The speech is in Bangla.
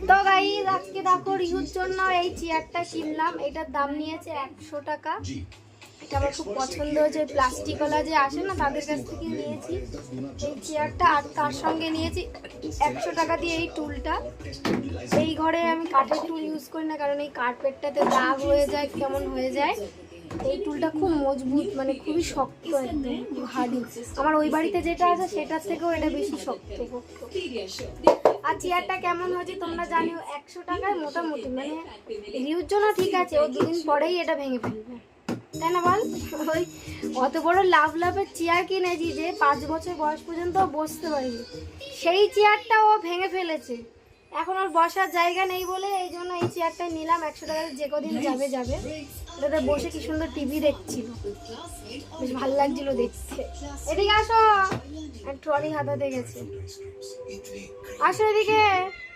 তো গাইস আজকে দেখো রিহুর জন্য এই চেয়ারটা কিনলাম। এটার দাম নিয়েছে 100 টাকা। এটা আমার খুব পছন্দ হয়েছে, প্লাস্টিকওয়ালা যে আসে না তাদের কাছ থেকে নিয়েছি এই চেয়ারটা। আর তার সঙ্গে নিয়েছি 100 টাকা দিয়ে এই টুলটা। এই ঘরে আমি কাঠের টুল ইউজ করি না, কারণ এই কার্পেটটাতে দাগ হয়ে যায়, কেমন হয়ে যায়। এই টুলটা খুব মজবুত, মানে খুবই শক্ত, একদম ভারী। আমার ওই বাড়িতে যেটা আছে সেটার থেকেও এটা বেশি শক্ত। আর চেয়ারটা কেমন হয়েছে তোমরা জানিও। 100 টাকায় মোটামুটি, মানে রিউর জন্য ঠিক আছে, ও দুদিন পরেই এটা ভেঙে ফেলবে, তাই না বল? ওই অত বড় লাভের চেয়ার কিনেছি যে 5 বছর বয়স পর্যন্ত বসতে পারিনি, সেই চেয়ারটা ও ভেঙে ফেলেছে। এখন ওর বসার জায়গা নেই বলে এই জন্য এই চেয়ারটা নিলাম। 100 টাকায় যে কদিন যাবে এটাতে বসে কি সুন্দর টিভি দেখছিল, বেশ ভালো লাগছিল দেখতে। এদিকে আসো, ট্রলি হাতাতে গেছে, আসো এদিকে।